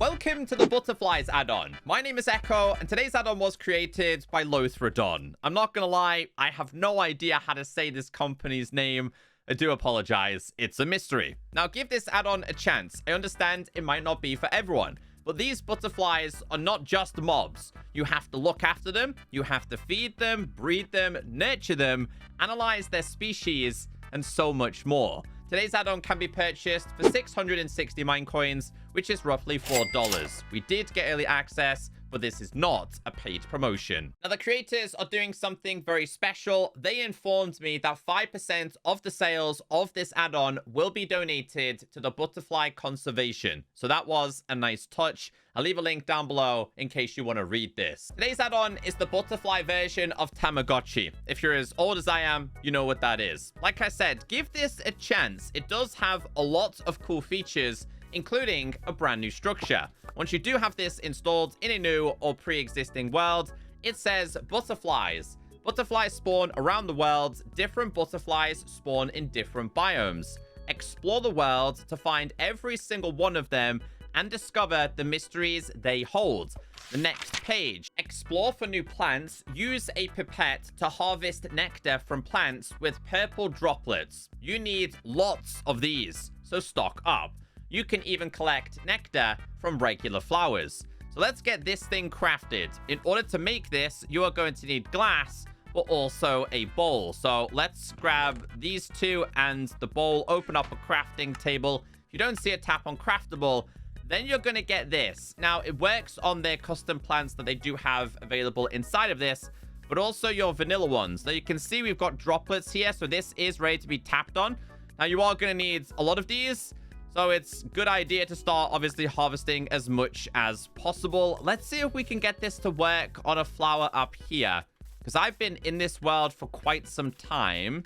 Welcome to the Butterflies add-on. My name is Echo, and today's add-on was created by Lothrodon. I'm not gonna lie, I have no idea how to say this company's name. I do apologize. It's a mystery. Now, give this add-on a chance. I understand it might not be for everyone, but these butterflies are not just mobs. You have to look after them, you have to feed them, breed them, nurture them, analyze their species, and so much more. Today's add-on can be purchased for 660 mine coins, which is roughly $4. We did get early access, but this is not a paid promotion. Now, the creators are doing something very special. They informed me that 5% of the sales of this add-on will be donated to the butterfly conservation. So that was a nice touch. I'll leave a link down below in case you want to read this. Today's add-on is the butterfly version of Tamagotchi. If you're as old as I am, you know what that is. Like I said, give this a chance. It does have a lot of cool features, including a brand new structure. Once you do have this installed in a new or pre-existing world, it says butterflies. Butterflies spawn around the world. Different butterflies spawn in different biomes. Explore the world to find every single one of them and discover the mysteries they hold. The next page. Explore for new plants. Use a pipette to harvest nectar from plants with purple droplets. You need lots of these, so stock up. You can even collect nectar from regular flowers. So let's get this thing crafted. In order to make this, you are going to need glass, but also a bowl. So let's grab these two and the bowl. Open up a crafting table. If you don't see a tap on craftable, then you're going to get this. Now, it works on their custom plants that they do have available inside of this, but also your vanilla ones. Now, you can see we've got droplets here, so this is ready to be tapped on. Now, you are going to need a lot of these. So it's a good idea to start, obviously, harvesting as much as possible. Let's see if we can get this to work on a flower up here, because I've been in this world for quite some time.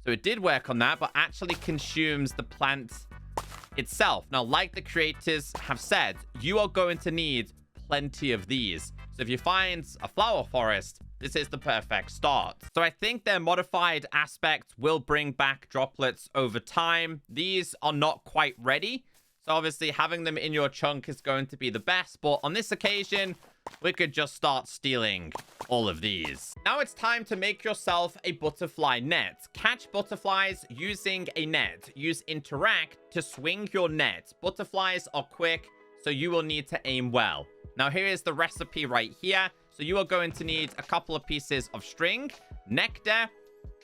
So it did work on that, but actually consumes the plant itself. Now, like the creators have said, you are going to need plenty of these. So if you find a flower forest, this is the perfect start. So I think their modified aspect will bring back droplets over time. These are not quite ready. So obviously having them in your chunk is going to be the best. But on this occasion, we could just start stealing all of these. Now it's time to make yourself a butterfly net. Catch butterflies using a net. Use interact to swing your net. Butterflies are quick, so you will need to aim well. Now here is the recipe right here. So you are going to need a couple of pieces of string, nectar,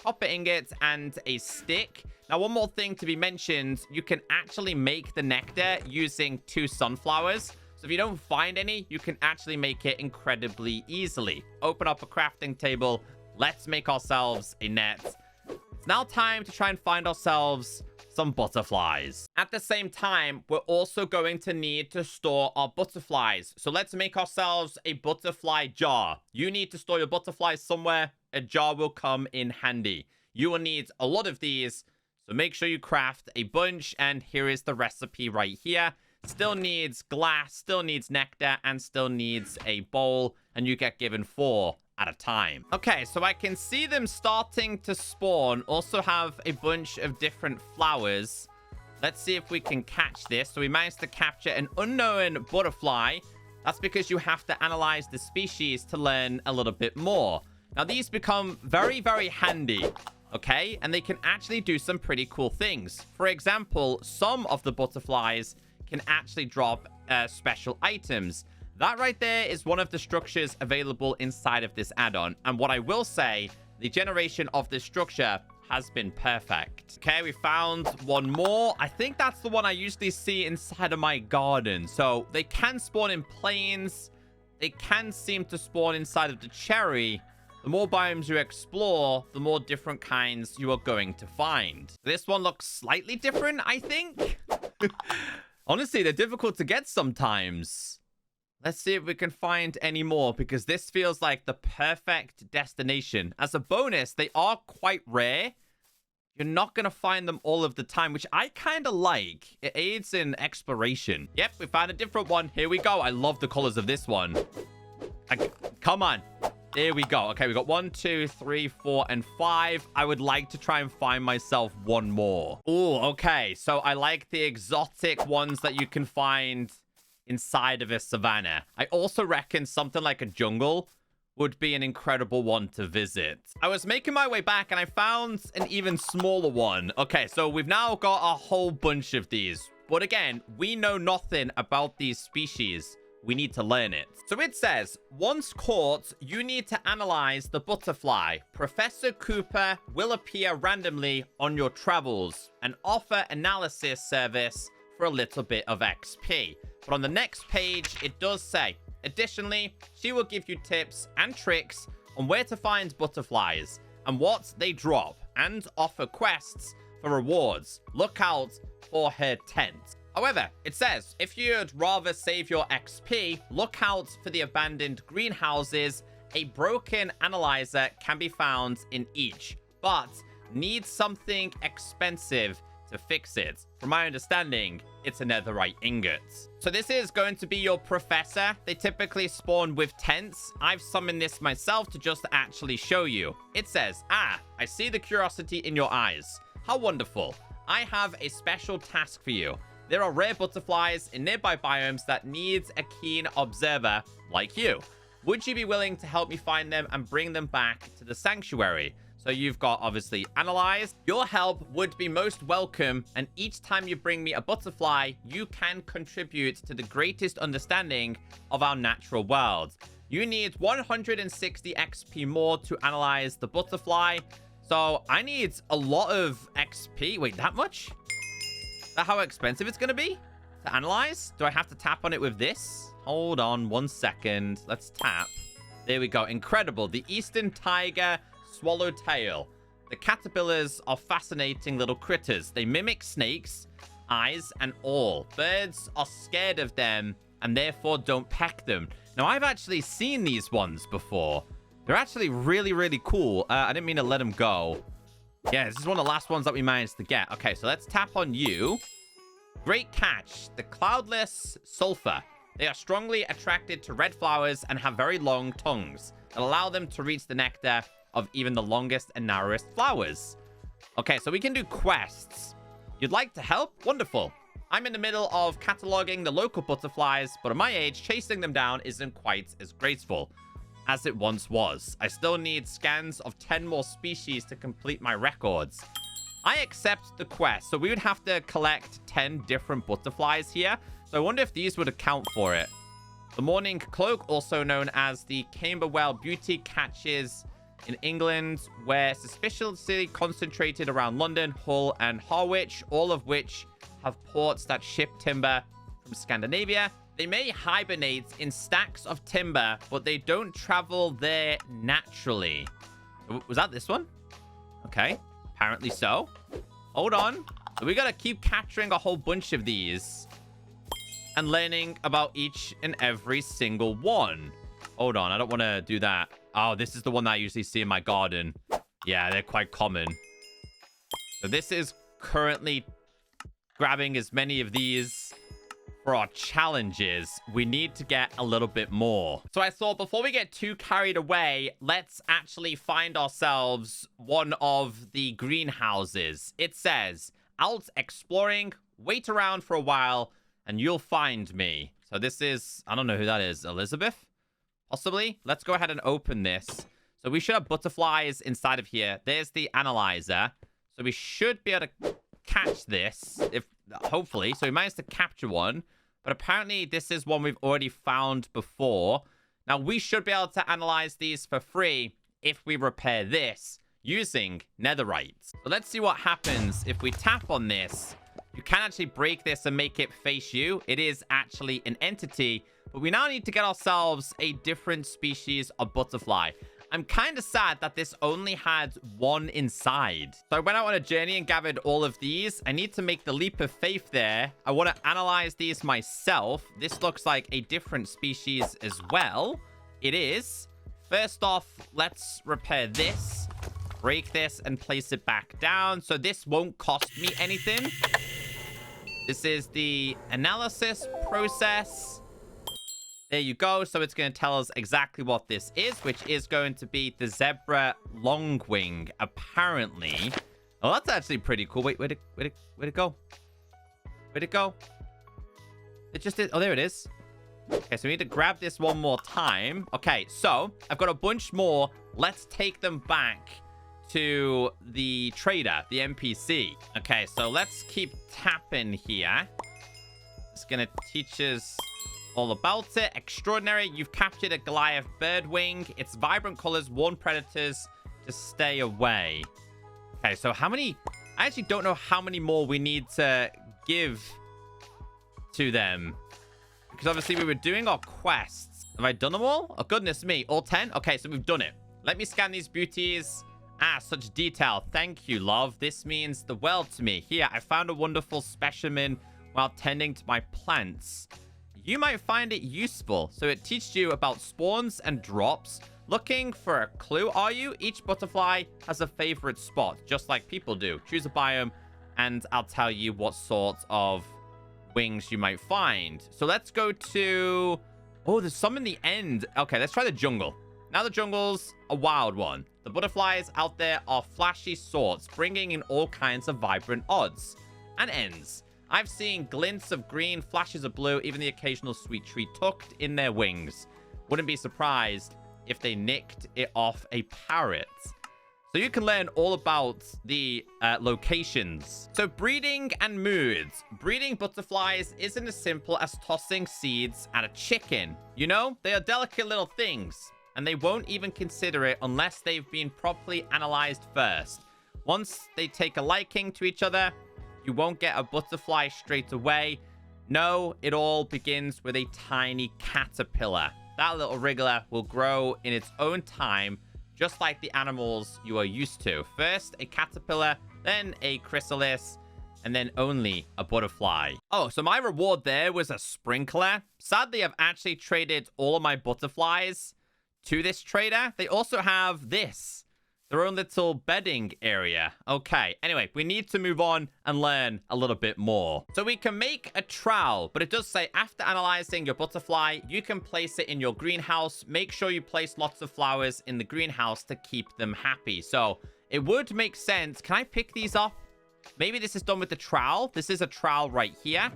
copper ingots, and a stick. Now, one more thing to be mentioned, you can actually make the nectar using 2 sunflowers. So if you don't find any, you can actually make it incredibly easily. Open up a crafting table. Let's make ourselves a net. It's now time to try and find ourselves some butterflies. At the same time, we're also going to need to store our butterflies. So let's make ourselves a butterfly jar. You need to store your butterflies somewhere. A jar will come in handy. You will need a lot of these, so make sure you craft a bunch. And here is the recipe right here. Still needs glass, still needs nectar, and still needs a bowl. And you get given 4 at a time. Okay, so I can see them starting to spawn. Also have a bunch of different flowers. Let's see if we can catch this. So we managed to capture an unknown butterfly. That's because you have to analyze the species to learn a little bit more. Now, these become very, very handy, okay? And they can actually do some pretty cool things. For example, some of the butterflies can actually drop special items. That right there is one of the structures available inside of this add-on. And what I will say, the generation of this structure has been perfect. Okay, we found one more. I think that's the one I usually see inside of my garden. So they can spawn in plains. They can seem to spawn inside of the cherry. The more biomes you explore, the more different kinds you are going to find. This one looks slightly different, I think. Honestly, they're difficult to get sometimes. Let's see if we can find any more, because this feels like the perfect destination. As a bonus, they are quite rare. You're not going to find them all of the time, which I kind of like. It aids in exploration. Yep, we found a different one. Here we go. I love the colors of this one. Come on. There we go. Okay, we got 1, 2, 3, 4, and 5. I would like to try and find myself one more. Oh, okay. So I like the exotic ones that you can find inside of a savanna. I also reckon something like a jungle would be an incredible one to visit. I was making my way back and I found an even smaller one. Okay, so we've now got a whole bunch of these. But again, we know nothing about these species. We need to learn it. So it says, once caught, you need to analyze the butterfly. Professor Cooper will appear randomly on your travels and offer analysis service for a little bit of XP. But on the next page, it does say, additionally, she will give you tips and tricks on where to find butterflies and what they drop, and offer quests for rewards. Look out for her tent. However, it says, if you'd rather save your XP, look out for the abandoned greenhouses. A broken analyzer can be found in each, but needs something expensive to fix it. From my understanding, it's a netherite ingot. So this is going to be your professor. They typically spawn with tents. I've summoned this myself to just actually show you. It says, I see the curiosity in your eyes. How wonderful. I have a special task for you. There are rare butterflies in nearby biomes that needs a keen observer like you. Would you be willing to help me find them and bring them back to the sanctuary? So you've got, obviously, analyze. Your help would be most welcome, and each time you bring me a butterfly, you can contribute to the greatest understanding of our natural world. You need 160 XP more to analyze the butterfly. So I need a lot of XP. Wait, that much? Is that how expensive it's going to be to analyze? Do I have to tap on it with this? Hold on 1 second. Let's tap. There we go. Incredible. The Eastern Tiger Swallowtail. The caterpillars are fascinating little critters. They mimic snakes, eyes and all. Birds are scared of them and therefore don't peck them. Now, I've actually seen these ones before. They're actually really, really cool. I didn't mean to let them go. Yeah, this is one of the last ones that we managed to get. Okay, so let's tap on you. Great catch. The cloudless sulfur. They are strongly attracted to red flowers and have very long tongues that allow them to reach the nectar of even the longest and narrowest flowers. Okay, so we can do quests. You'd like to help? Wonderful. I'm in the middle of cataloging the local butterflies, but at my age, chasing them down isn't quite as graceful as it once was. I still need scans of 10 more species to complete my records. I accept the quest. So we would have to collect 10 different butterflies here. So I wonder if these would account for it. The morning cloak, also known as the Camberwell beauty, catches in England, where suspiciously concentrated around London, Hull, and Harwich, all of which have ports that ship timber from Scandinavia. They may hibernate in stacks of timber, but they don't travel there naturally. Was that this one? Okay, apparently so. Hold on. So we gotta keep capturing a whole bunch of these and learning about each and every single one. Hold on, I don't want to do that. Oh, this is the one that I usually see in my garden. Yeah, they're quite common. So this is currently grabbing as many of these for our challenges. We need to get a little bit more. So I thought before we get too carried away, let's actually find ourselves one of the greenhouses. It says, out exploring, wait around for a while, and you'll find me. So this is, I don't know who that is. Elizabeth? Possibly. Let's go ahead and open this. So we should have butterflies inside of here. There's the analyzer. So we should be able to catch this, if hopefully. So we managed to capture one. But apparently this is one we've already found before. Now we should be able to analyze these for free if we repair this using netherite. So let's see what happens if we tap on this. You can actually break this and make it face you. It is actually an entity. But we now need to get ourselves a different species of butterfly. I'm kind of sad that this only had one inside. So I went out on a journey and gathered all of these. I need to make the leap of faith there. I want to analyze these myself. This looks like a different species as well. It is. First off, let's repair this. Break this and place it back down. So this won't cost me anything. This is the analysis process. There you go. So it's going to tell us exactly what this is, which is going to be the zebra longwing, apparently. Oh, that's actually pretty cool. Wait, where'd it go? Where'd it go? It just did. Oh, there it is. Okay, so we need to grab this one more time. Okay, so I've got a bunch more. Let's take them back to the trader, the NPC. Okay, so let's keep tapping here. It's gonna teach us all about it. Extraordinary. You've captured a Goliath birdwing. Its vibrant colors warn predators to stay away. Okay, so how many... I actually don't know how many more we need to give to them. Because obviously we were doing our quests. Have I done them all? Oh, goodness me. All 10? Okay, so we've done it. Let me scan these beauties. Ah, such detail. Thank you, love. This means the world to me. Here, I found a wonderful specimen while tending to my plants. You might find it useful. So it teaches you about spawns and drops. Looking for a clue, are you? Each butterfly has a favorite spot, just like people do. Choose a biome, and I'll tell you what sort of wings you might find. So let's go to... Oh, there's some in the end. Okay, let's try the jungle. Now the jungle's a wild one. The butterflies out there are flashy sorts, bringing in all kinds of vibrant odds and ends. I've seen glints of green, flashes of blue, even the occasional sweet treat tucked in their wings. Wouldn't be surprised if they nicked it off a parrot. So you can learn all about the locations. So breeding and moods. Breeding butterflies isn't as simple as tossing seeds at a chicken. You know, they are delicate little things, and they won't even consider it unless they've been properly analyzed first. Once they take a liking to each other, you won't get a butterfly straight away. No, it all begins with a tiny caterpillar. That little wriggler will grow in its own time, just like the animals you are used to. First, a caterpillar, then a chrysalis, and then only a butterfly. Oh, so my reward there was a sprinkler. Sadly, I've actually traded all of my butterflies to this trader. They also have this, their own little bedding area. Okay, anyway, we need to move on and learn a little bit more. So we can make a trowel, but it does say after analyzing your butterfly, you can place it in your greenhouse. Make sure you place lots of flowers in the greenhouse to keep them happy. So it would make sense. Can I pick these up? Maybe this is done with the trowel. This is a trowel right here.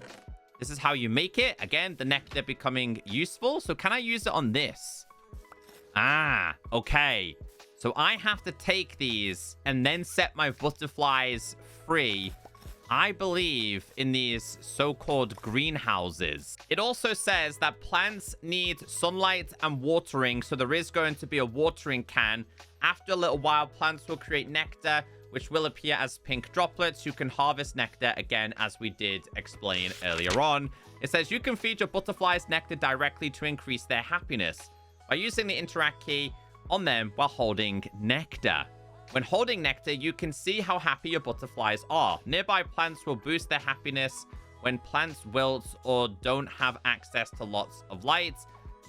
This is how you make it. Again, the nectar becoming useful. So can I use it on this? Ah, okay. So I have to take these and then set my butterflies free, I believe, in these so-called greenhouses. It also says that plants need sunlight and watering, so there is going to be a watering can. After a little while, plants will create nectar, which will appear as pink droplets. You can harvest nectar again, as we did explain earlier on. It says you can feed your butterflies nectar directly to increase their happiness by using the interact key on them while holding nectar. When holding nectar, you can see how happy your butterflies are. Nearby plants will boost their happiness. When plants wilt or don't have access to lots of light,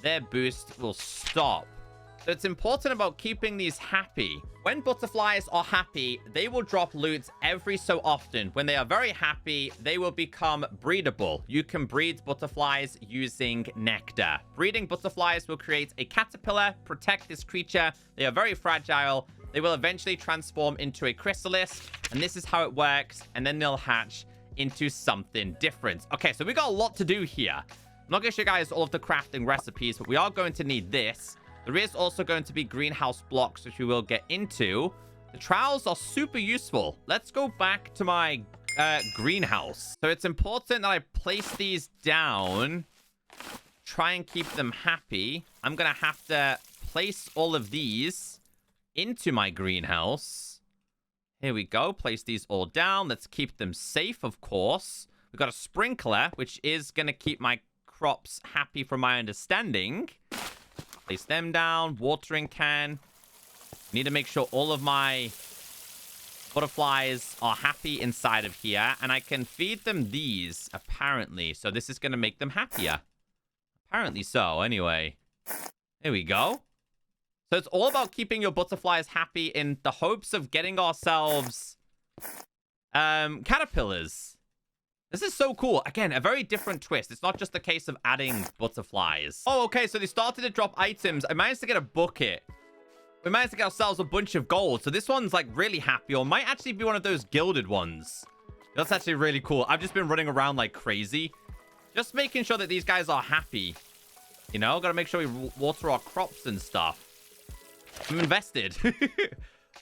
their boost will stop. So it's important about keeping these happy. When butterflies are happy, they will drop loot every so often. When they are very happy, they will become breedable. You can breed butterflies using nectar. Breeding butterflies will create a caterpillar. Protect this creature. They are very fragile. They will eventually transform into a chrysalis, and this is how it works, and then they'll hatch into something different. Okay, so we got a lot to do here. I'm not going to show you guys all of the crafting recipes, but we are going to need this. There is also going to be greenhouse blocks, which we will get into. The trowels are super useful. Let's go back to my greenhouse. So it's important that I place these down, try and keep them happy. I'm going to have to place all of these into my greenhouse. Here we go. Place these all down. Let's keep them safe, of course. We've got a sprinkler, which is going to keep my crops happy from my understanding. Place them down. Watering can. Need to make sure all of my butterflies are happy inside of here. And I can feed them these, apparently. So this is going to make them happier. Apparently so, anyway. There we go. So it's all about keeping your butterflies happy in the hopes of getting ourselves caterpillars. This is so cool. Again, a very different twist. It's not just a case of adding butterflies. Oh, okay. So they started to drop items. I managed to get a bucket. We managed to get ourselves a bunch of gold. So this one's like really happy, or might actually be one of those gilded ones. That's actually really cool. I've just been running around like crazy, just making sure that these guys are happy. You know, gotta make sure we water our crops and stuff. I'm invested.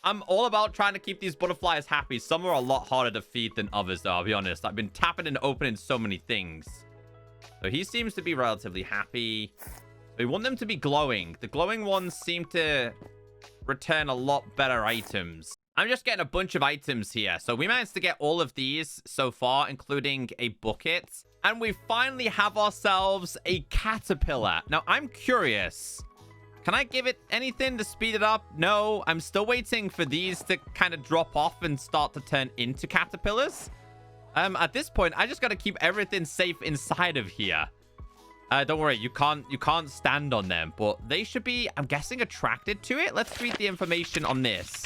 I'm all about trying to keep these butterflies happy. Some are a lot harder to feed than others, though, I'll be honest. I've been tapping and opening so many things. So he seems to be relatively happy. We want them to be glowing. The glowing ones seem to return a lot better items. I'm just getting a bunch of items here. So we managed to get all of these so far, including a bucket. And we finally have ourselves a caterpillar. Now, I'm curious. Can I give it anything to speed it up? No, I'm still waiting for these to kind of drop off and start to turn into caterpillars. At this point, I just got to keep everything safe inside of here. Don't worry, you can't stand on them, but they should be, I'm guessing, attracted to it. Let's read the information on this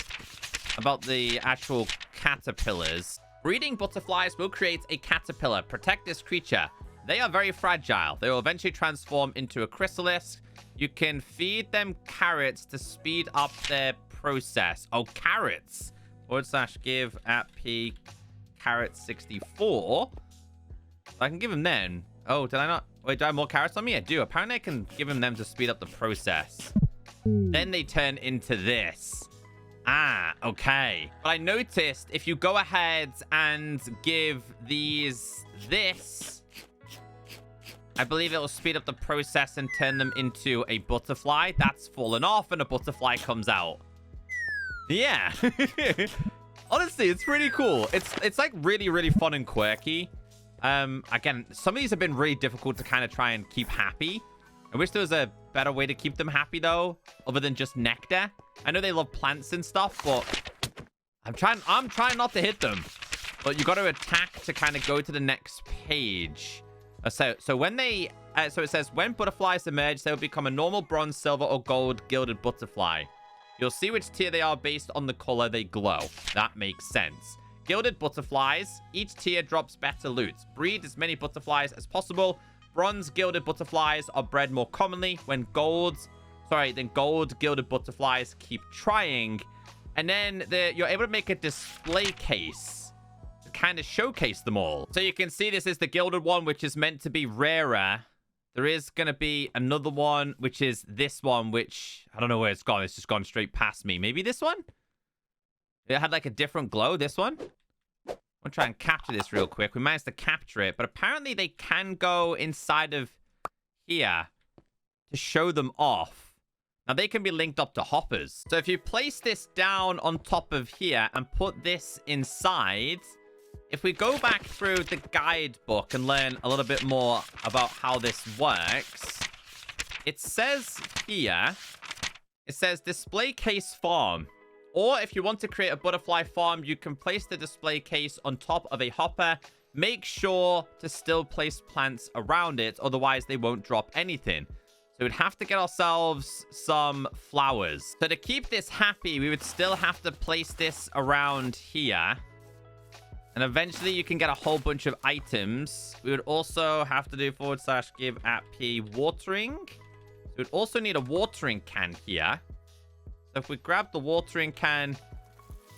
about the actual caterpillars. Breeding butterflies will create a caterpillar. Protect this creature. They are very fragile. They will eventually transform into a chrysalis. You can feed them carrots to speed up their process. Oh, carrots. / give at P carrot 64. I can give him then. Oh, did I not? Wait, do I have more carrots on me? I do. Apparently, I can give them to speed up the process. Then they turn into this. Ah, okay. But I noticed if you go ahead and give these this, I believe it will speed up the process and turn them into a butterfly. That's fallen off and a butterfly comes out. Yeah. Honestly, it's pretty cool. It's like really, really fun and quirky. Again, some of these have been really difficult to kind of try and keep happy. I wish there was a better way to keep them happy, though, other than just nectar. I know they love plants and stuff, but I'm trying not to hit them. But you got to attack to kind of go to the next page. So when they, so it says, when butterflies emerge, they will become a normal bronze, silver, or gold gilded butterfly. You'll see which tier they are based on the color they glow. That makes sense. Gilded butterflies. Each tier drops better loot. Breed as many butterflies as possible. Bronze gilded butterflies are bred more commonly when gold gilded butterflies keep trying. And then you're able to make a display case to kind of showcase them all. So you can see this is the gilded one, which is meant to be rarer. There is going to be another one, which is this one, which I don't know where it's gone. It's just gone straight past me. Maybe this one? It had like a different glow, this one. I'll try and capture this real quick. We managed to capture it, but apparently they can go inside of here to show them off. Now, they can be linked up to hoppers. So if you place this down on top of here and put this inside, if we go back through the guidebook and learn a little bit more about how this works, it says here, it says display case farm. Or if you want to create a butterfly farm, you can place the display case on top of a hopper. Make sure to still place plants around it, otherwise they won't drop anything. So we'd have to get ourselves some flowers. So to keep this happy, we would still have to place this around here. And eventually you can get a whole bunch of items. We would also have to do / give at P watering. So we'd also need a watering can here. So if we grab the watering can,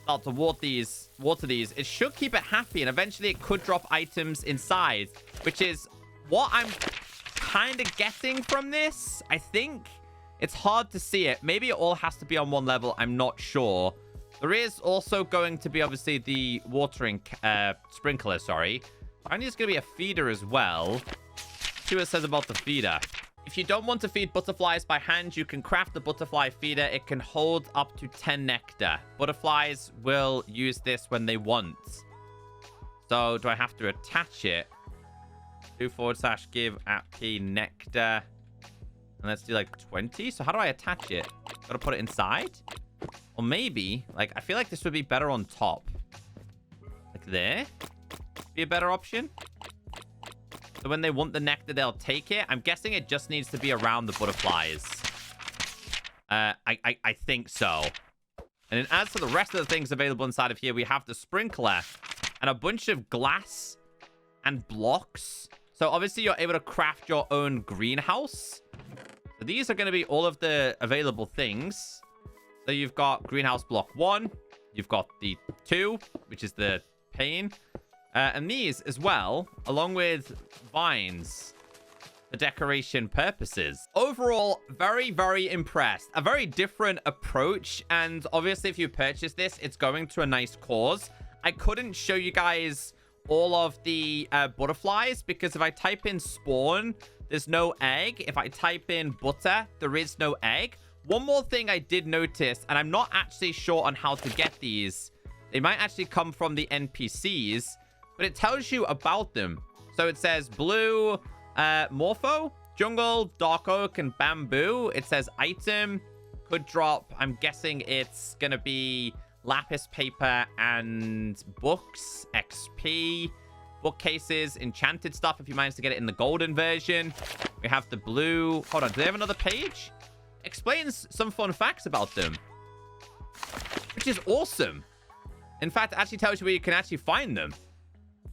start to water these, it should keep it happy, and eventually it could drop items inside, which is what I'm kind of getting from this. I think it's hard to see it. Maybe it all has to be on one level. I'm not sure. There is also going to be, obviously, the watering sprinkler, sorry. I think there's going to be a feeder as well. Let's see what it says about the feeder. If you don't want to feed butterflies by hand, you can craft the butterfly feeder. It can hold up to 10 nectar. Butterflies will use this when they want. So, do I have to attach it? Do / give at P nectar. And let's do like 20. So, how do I attach it? Gotta put it inside? Or maybe, like, I feel like this would be better on top. Like there? Be a better option? So when they want the nectar, they'll take it. I'm guessing it just needs to be around the butterflies. I think so. And then as for the rest of the things available inside of here, we have the sprinkler and a bunch of glass and blocks. So obviously you're able to craft your own greenhouse. So these are going to be all of the available things. So you've got greenhouse block 1. You've got the 2, which is the pane. And these as well, along with vines. for decoration purposes. Overall, very, very impressed. A very different approach. And obviously, if you purchase this, it's going to a nice cause. I couldn't show you guys all of the butterflies because if I type in spawn, there's no egg. If I type in butter, there is no egg. One more thing I did notice, and I'm not actually sure on how to get these. They might actually come from the NPCs, but it tells you about them. So it says blue, morpho, jungle, dark oak, and bamboo. It says item, could drop. I'm guessing it's going to be lapis paper and books, XP, bookcases, enchanted stuff if you manage to get it in the golden version. We have the blue. Hold on, do they have another page? Explains some fun facts about them, which is awesome. In fact, it actually tells you where you can actually find them,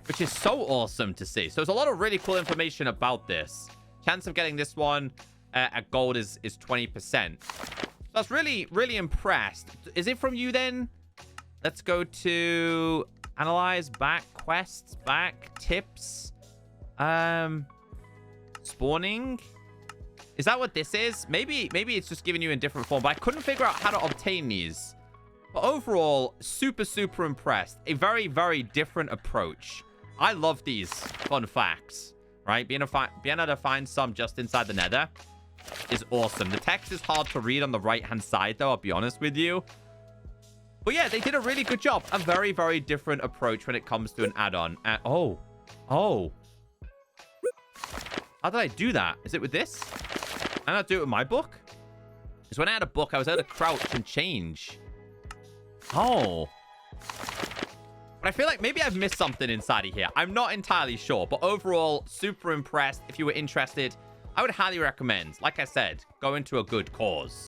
which is so awesome to see. So there's a lot of really cool information about this. Chance of getting this one at gold is 20%. So I was really, really impressed. Is it from you then? Let's go to analyze, back, quests, back, tips, spawning. Is that what this is? Maybe it's just giving you in different form, but I couldn't figure out how to obtain these. But overall, super, super impressed. A very, very different approach. I love these fun facts, right? Being able to find some just inside the nether is awesome. The text is hard to read on the right-hand side, though, I'll be honest with you. But yeah, they did a really good job. A very, very different approach when it comes to an add-on. Oh. How did I do that? Is it with this? Can I not do it with my book? Because when I had a book, I was able to crouch and change. Oh. But I feel like maybe I've missed something inside of here. I'm not entirely sure. But overall, super impressed. If you were interested, I would highly recommend, like I said, go into a good cause.